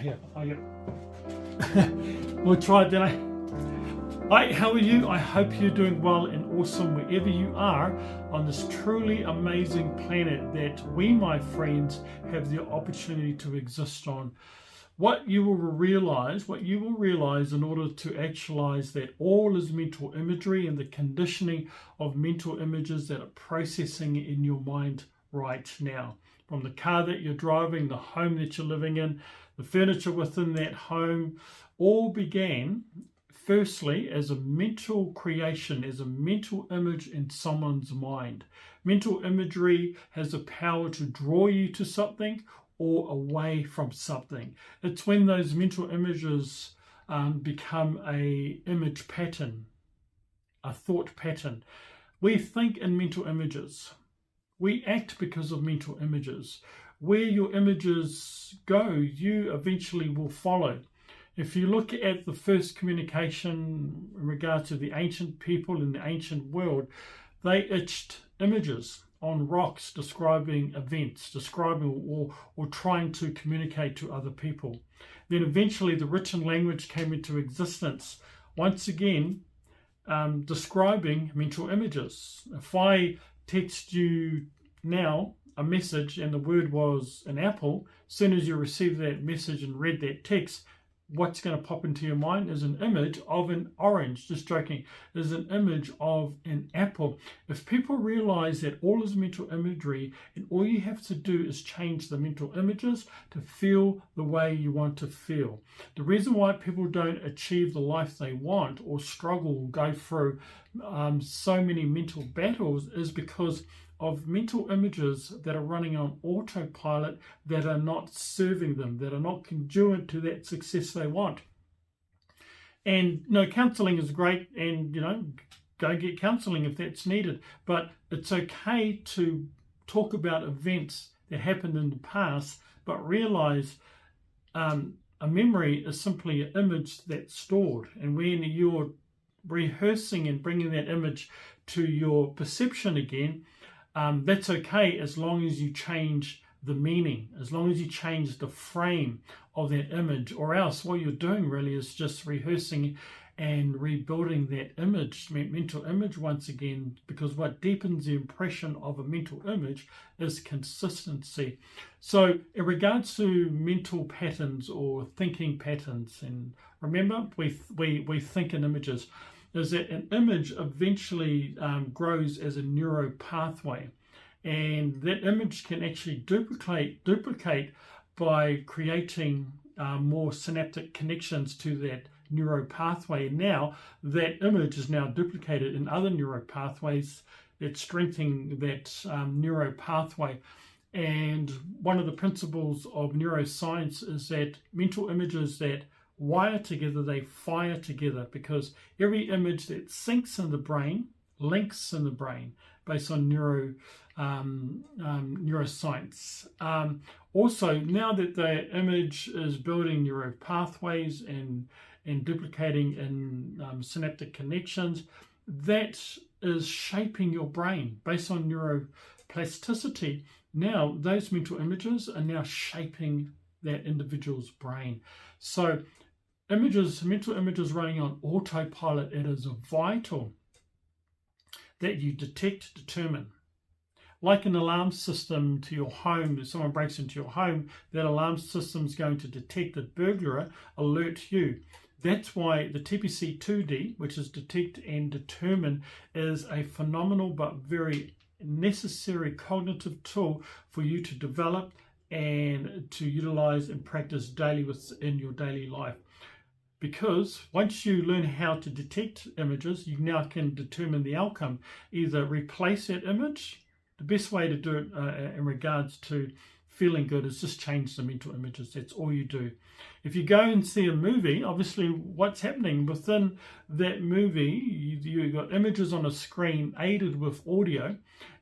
Yeah, we'll try it then. Hi, how are you? I hope you're doing well and awesome wherever you are on this truly amazing planet that we, my friends, have the opportunity to exist on. What you will realize in order to actualize that all is mental imagery and the conditioning of mental images that are processing in your mind right now. From the car that you're driving, the home that you're living in, the furniture within that home, all began firstly as a mental creation, as a mental image in someone's mind. Mental imagery has the power to draw you to something or away from something. It's when those mental images become a image pattern, a thought pattern. We think in mental images. We act because of mental images. Where your images go, you eventually will follow. If you look at the first communication in regard to the ancient people in the ancient world, they etched images on rocks describing events, describing or trying to communicate to other people. Then eventually the written language came into existence, once again describing mental images. If I text you now a message and the word was an apple, as soon as you receive that message and read that text, what's going to pop into your mind is an image of an orange, just joking, is an image of an apple. If people realize that all is mental imagery and all you have to do is change the mental images to feel the way you want to feel. The reason why people don't achieve the life they want or struggle or go through so many mental battles is because of mental images that are running on autopilot, that are not serving them, that are not congruent to that success they want. And counseling is great, and go get counseling if that's needed, but it's okay to talk about events that happened in the past, but realize a memory is simply an image that's stored, and when you're rehearsing and bringing that image to your perception again, that's okay as long as you change the meaning, as long as you change the frame of that image, or else what you're doing really is just rehearsing and rebuilding that image, mental image once again, because what deepens the impression of a mental image is consistency. So in regards to mental patterns or thinking patterns, and remember we think in images, is that an image eventually grows as a neuro pathway, and that image can actually duplicate by creating more synaptic connections to that neuro pathway. Now that image is now duplicated in other neuro pathways that strengthen that neuro pathway. And one of the principles of neuroscience is that mental images that wire together, they fire together, because every image that syncs in the brain links in the brain based on neuroscience. Also, now that the image is building neuro pathways and duplicating in synaptic connections, that is shaping your brain based on neuroplasticity. Now those mental images are now shaping that individual's brain. So mental images running on autopilot, it is vital that you detect, determine. Like an alarm system to your home, if someone breaks into your home, that alarm system is going to detect the burglar, alert you. That's why the T.P.C. 2D, which is detect and determine, is a phenomenal but very necessary cognitive tool for you to develop and to utilize and practice daily within your daily life. Because once you learn how to detect images, you now can determine the outcome. Either replace that image. The best way to do it in regards to feeling good is just change the mental images. That's all you do. If you go and see a movie, obviously what's happening within that movie, you got images on a screen aided with audio,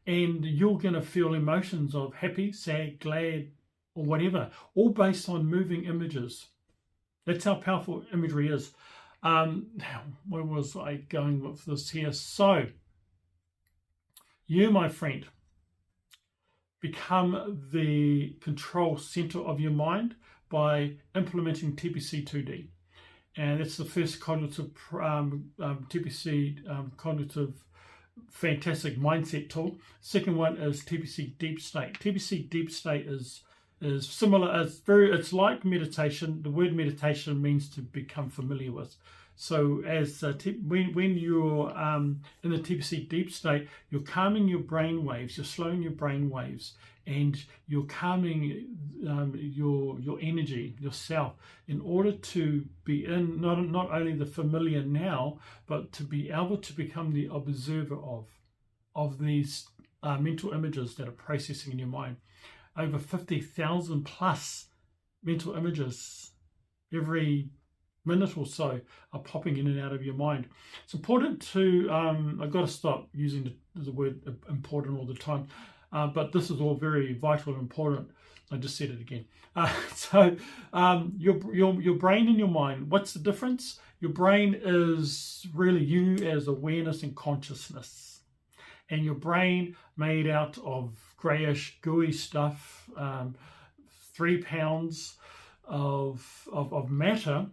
and you're going to feel emotions of happy, sad, glad, or whatever, all based on moving images. That's how powerful imagery is. Where was I going with this here? So, you, my friend, become the control center of your mind by implementing TPC 2D. And that's the first cognitive TPC cognitive fantastic mindset tool. Second one is TPC Deep State. TPC Deep State is similar. It's like meditation. The word meditation means to become familiar with. So as when you're in the TPC Deep State, you're calming your brain waves, you're slowing your brain waves, and you're calming your energy, yourself, in order to be in not only the familiar now, but to be able to become the observer of these mental images that are processing in your mind. Over 50,000 plus mental images every minute or so are popping in and out of your mind. It's important to, I've got to stop using the word important all the time, but this is all very vital and important. I just said it again. Your brain and your mind, what's the difference? Your brain is really you as awareness and consciousness. And your brain, made out of grayish, gooey stuff, 3 pounds of matter,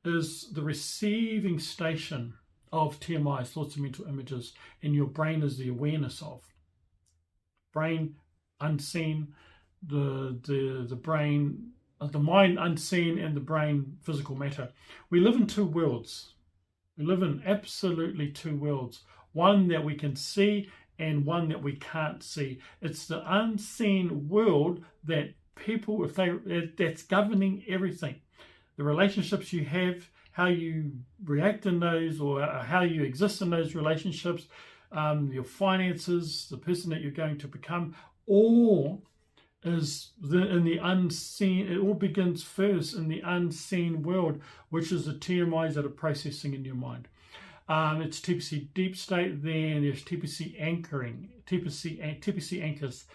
is the receiving station of TMIs, thoughts and mental images, and your brain is the awareness of. Brain unseen, the brain, the mind unseen, and the brain physical matter. We live in two worlds. We live in absolutely two worlds. One that we can see and one that we can't see. It's the unseen world that people, that's governing everything. The relationships you have, how you react in those, or how you exist in those relationships, your finances, the person that you're going to become, all is in the unseen. It all begins first in the unseen world, which is the TMIs that are processing in your mind. It's TPC Deep State, then there's TPC Anchoring, TPC Anchors.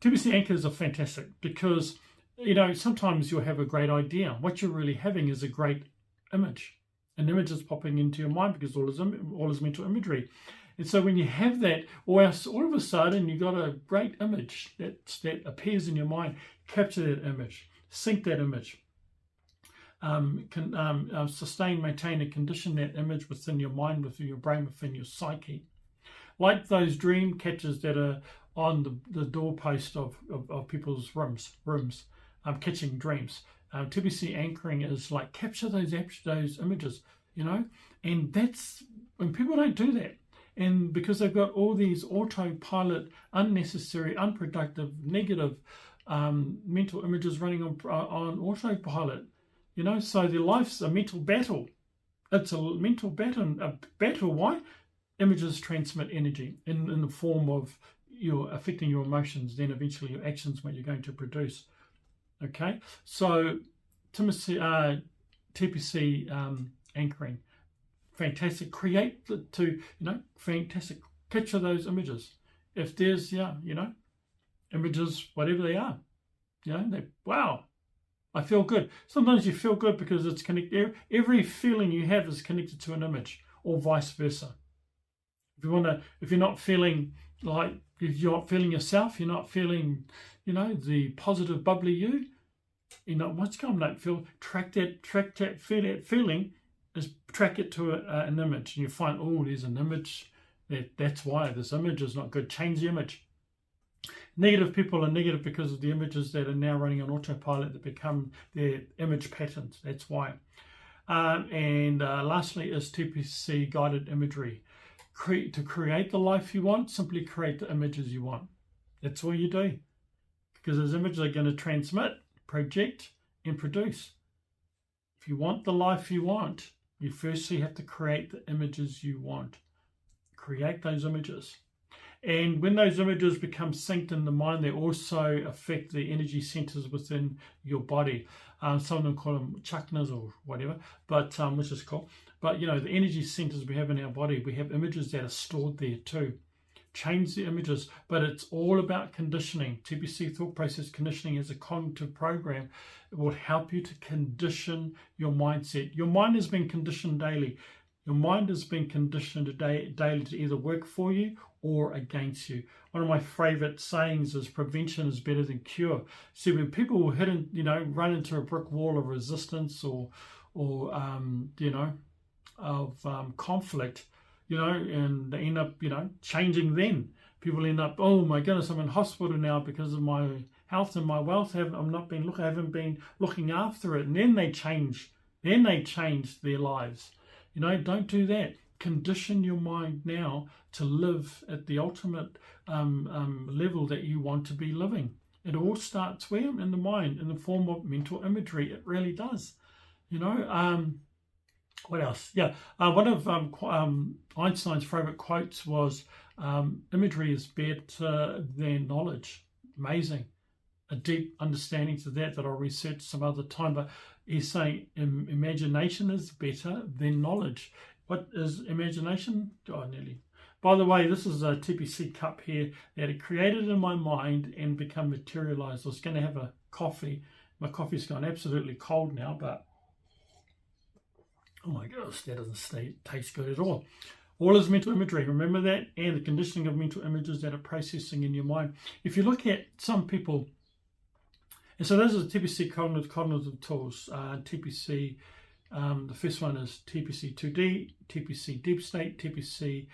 TPC Anchors are fantastic because, you know, sometimes you'll have a great idea. What you're really having is a great image. An image is popping into your mind because all is mental imagery. And so when you have that, all of a sudden you got a great image that appears in your mind. Capture that image, sync that image, sustain, maintain, and condition that image within your mind, within your brain, within your psyche. Like those dream catchers that are on the doorpost of people's rooms, catching dreams. TPC anchoring is like capture those images, you know, and that's when people don't do that. And because they've got all these autopilot, unnecessary, unproductive, negative mental images running on autopilot, you know, so their life's a mental battle. It's a mental battle. A battle. Why? Images transmit energy in the form of affecting your emotions, then eventually your actions, what you're going to produce. Okay, so TPC anchoring. Fantastic. Create fantastic. Capture those images. If there's, images, whatever they are, wow, I feel good. Sometimes you feel good because it's connected. Every feeling you have is connected to an image, or vice versa. If you're not feeling like, if you're not feeling yourself, you're not feeling, the positive, bubbly you, what's going on? Track that feeling. Is track it to an image, and you find, oh, there's an image. That's why this image is not good. Change the image. Negative people are negative because of the images that are now running on autopilot that become their image patterns. That's why. And lastly is TPC guided imagery. To create the life you want, simply create the images you want. That's all you do. Because those images are going to transmit, project, and produce. If you want the life you want, you firstly have to create the images you want. Create those images. And when those images become synced in the mind, they also affect the energy centers within your body. Some of them call them chakras or whatever, but which is cool. But, the energy centers we have in our body, we have images that are stored there too. Change the images, but it's all about conditioning. TPC thought process conditioning is a cognitive program. It will help you to condition your mindset. Your mind has been conditioned daily. Your mind has been conditioned daily to either work for you or against you. One of my favorite sayings is prevention is better than cure. See, when people run into a brick wall of resistance or conflict, and they end up, changing then. People end up, oh my goodness, I'm in hospital now because of my health and my wealth. I haven't been looking after it. And then they change. Then they change their lives. Don't do that. Condition your mind now to live at the ultimate level that you want to be living. It all starts where? In the mind, in the form of mental imagery. It really does. What else? Yeah, one of Einstein's favorite quotes was, imagery is better than knowledge. Amazing. A deep understanding to that I'll research some other time, but he's saying imagination is better than knowledge. What is imagination? Oh, nearly. By the way, this is a T.P.C cup here that it created in my mind and become materialized. I was going to have a coffee. My coffee's gone absolutely cold now, but oh my gosh, that doesn't taste good at all. All is mental imagery. Remember that? And the conditioning of mental images that are processing in your mind. If you look at some people, and so those are the T.P.C cognitive tools. T.P.C, the first one is T.P.C 2D, T.P.C deep state, T.P.C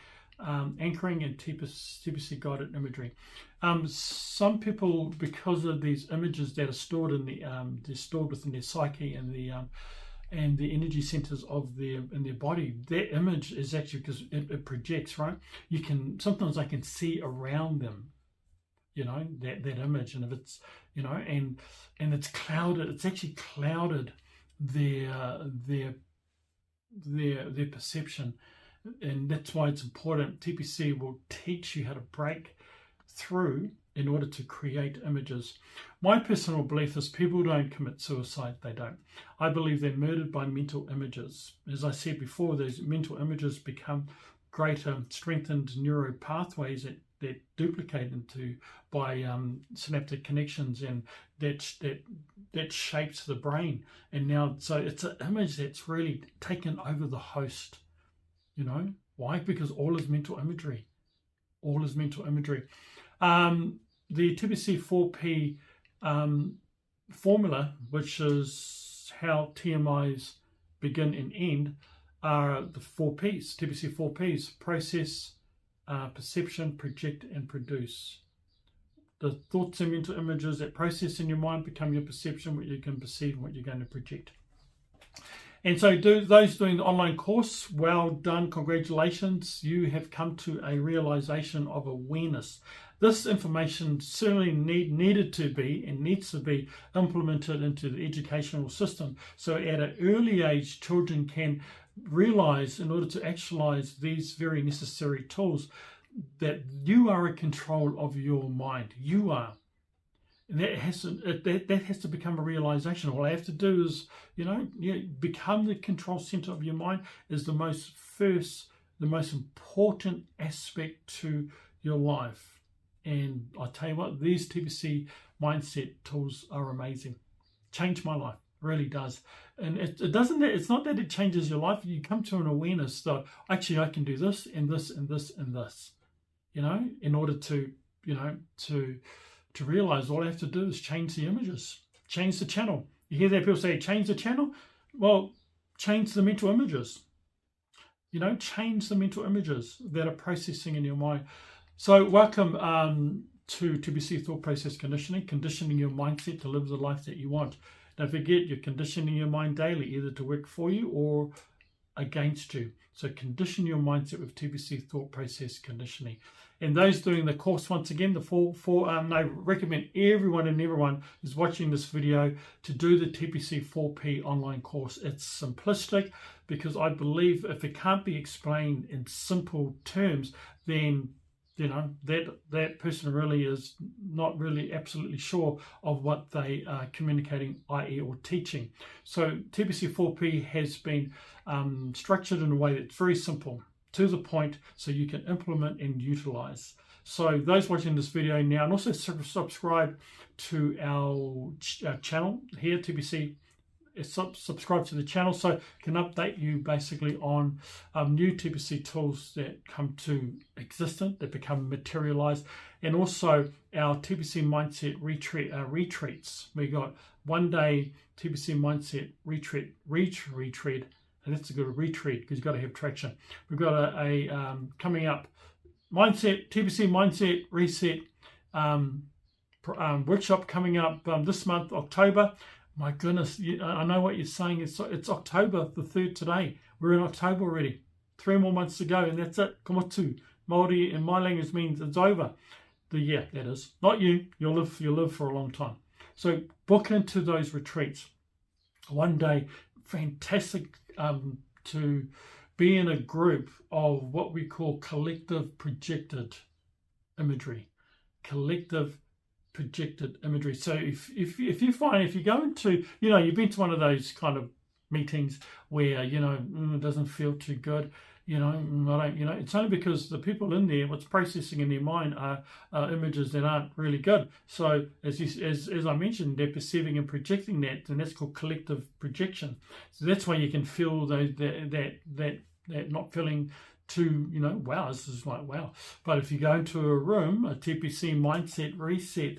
anchoring, and T.P.C guided imagery. Some people, because of these images that are stored they're stored within their psyche and the energy centers in their body, that image is actually, because it projects, right? Sometimes I can see around them, that image, and if it's, and it's clouded, it's actually clouded their perception. And that's why it's important. T.P.C will teach you how to break through in order to create images. My personal belief is people don't commit suicide. They don't. I believe they're murdered by mental images. As I said before, those mental images become greater strengthened neural pathways that duplicate by synaptic connections, and that shapes the brain. And now, so it's an image that's really taken over the host. Why? Because all is mental imagery. All is mental imagery. The T.P.C 4P formula, which is how TMIs begin and end, are the 4 Ps, T.P.C 4 Ps: process, perception, project, and produce. The thoughts and mental images that process in your mind become your perception, what you can perceive, and what you're going to project. And so those doing the online course, well done, congratulations. You have come to a realization of awareness. This information certainly needed to be and needs to be implemented into the educational system. So at an early age, children can realize, in order to actualize these very necessary tools, that you are in control of your mind. You are. And that has to become a realization. All I have to do is, become the control center of your mind is the most important aspect to your life. And I tell you what, these T.P.C mindset tools are amazing. Changed my life, really does. And it's not that it changes your life. You come to an awareness that actually I can do this and this and this and this, in order to realize all I have to do is change the images, change the channel. You hear that people say, change the channel? Well, change the mental images. Change the mental images that are processing in your mind. So welcome to T.P.C thought process conditioning your mindset to live the life that you want. Don't forget, you're conditioning your mind daily, either to work for you or against you. So condition your mindset with T.P.C thought process conditioning. And those doing the course, once again, I recommend everyone who's watching this video to do the T.P.C 4P online course. It's simplistic, because I believe if it can't be explained in simple terms, then that person really is not really absolutely sure of what they are communicating, i.e. or teaching. So T.P.C 4P has been structured in a way that's very simple, to the point, so you can implement and utilize. So those watching this video now, and also subscribe to our channel here, T.P.C subscribe to the channel so I can update you basically on new T.P.C tools that come to existence, that become materialized, and also our T.P.C mindset retreats. We got 1 day T.P.C mindset retreat, and that's a good retreat because you've got to have traction. We've got a coming up T.P.C mindset reset workshop coming up this month, October. My goodness, I know what you're saying. It's October the 3rd today. We're in October already. 3 more months to go, and that's it. Komotu. Māori in my language means it's over. The year, that is. Not you. You'll live for a long time. So book into those retreats. 1 day, fantastic to be in a group of what we call collective projected imagery. Collective projected imagery. So if you find, if you go into, you've been to one of those kind of meetings where it doesn't feel too good, it's only because the people in there, what's processing in their mind are images that aren't really good. So as I mentioned, they're perceiving and projecting that, and that's called collective projection. So that's why you can feel that not feeling too, wow, this is like, wow. But if you go into a room, a T.P.C mindset reset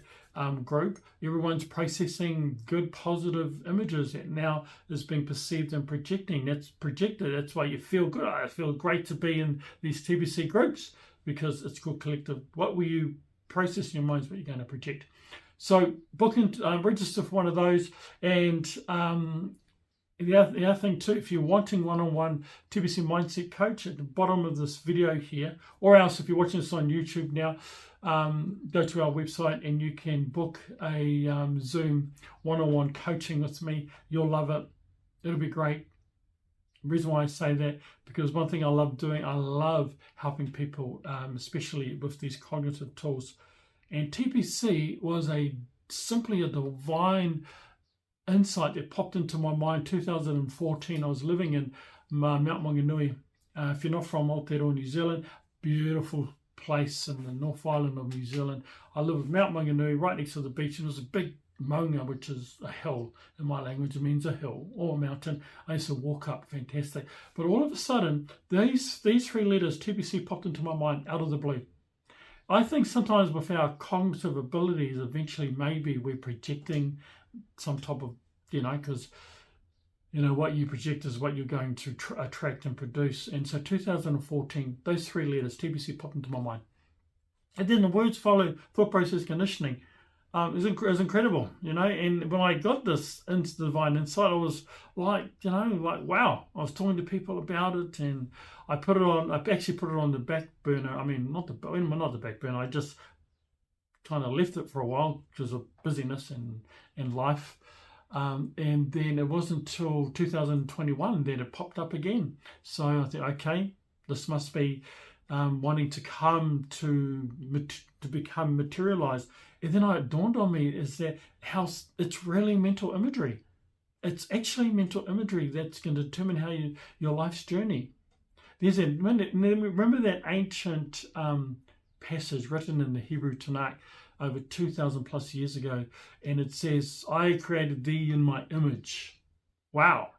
group, everyone's processing good, positive images that now is being perceived and projecting. That's projected. That's why you feel good. I feel great to be in these T.P.C groups because it's called collective. What will you process in your mind is what you're going to project. So book and register for one of those. And the other thing too, if you're wanting one-on-one T.P.C mindset coach, at the bottom of this video here, or else if you're watching this on YouTube now, go to our website and you can book a Zoom one-on-one coaching with me. You'll love it. It'll be great. The reason why I say that, because one thing I love doing, I love helping people, especially with these cognitive tools. And T.P.C was simply a divine insight that popped into my mind. 2014, I was living in Mount Maunganui. If you're not from Aotearoa, New Zealand, beautiful place in the North Island of New Zealand. I live in Mount Maunganui, right next to the beach, and there's a big maunga, which is a hill. In my language, it means a hill or a mountain. I used to walk up, fantastic. But all of a sudden, these 3 letters, T.P.C, popped into my mind out of the blue. I think sometimes with our cognitive abilities, eventually maybe we're projecting some type of, because what you project is what you're going to attract and produce. And so 2014, those 3 letters, T.P.C, popped into my mind. And then the words follow thought process conditioning. Is incredible, and when I got this into the divine insight, I was like, wow. I was talking to people about it, and I actually put it on the back burner. I mean, not the back burner. I just kind of left it for a while because of busyness and life. And then it wasn't until 2021 that it popped up again. So I thought, okay, this must be wanting to come to become materialized. And then it dawned on me is that how it's really mental imagery. It's actually mental imagery that's going to determine how your life's journey. Remember that ancient passage written in the Hebrew Tanakh over 2,000 plus years ago, and it says, I created thee in my image. Wow.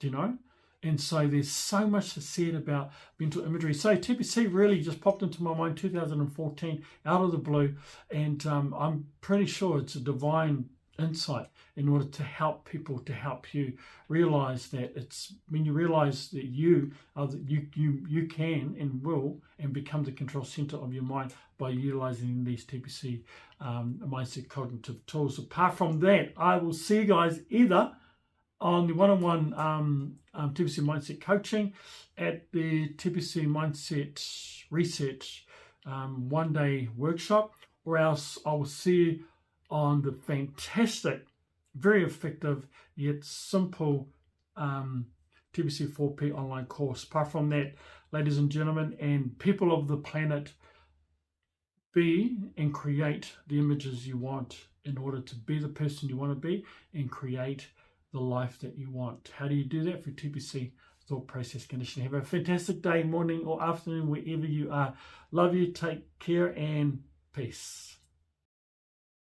Do you know? And so there's so much to said about mental imagery. So T.P.C really just popped into my mind 2014 out of the blue, and I'm pretty sure it's a divine insight in order to help people, to help you realize that it's when you realize that you can and will and become the control center of your mind by utilizing these T.P.C mindset cognitive tools. Apart from that, I will see you guys either on the one-on-one T.P.C mindset coaching, at the T.P.C mindset reset 1 day workshop, or else I will see you on the fantastic, very effective yet simple T.P.C 4P online course. Apart from that, ladies and gentlemen and people of the planet, be and create the images you want in order to be the person you want to be and create the life that you want. How do you do that? Through T.P.C thought process conditioning. Have a fantastic day, morning or afternoon, wherever you are. Love you, take care, and peace.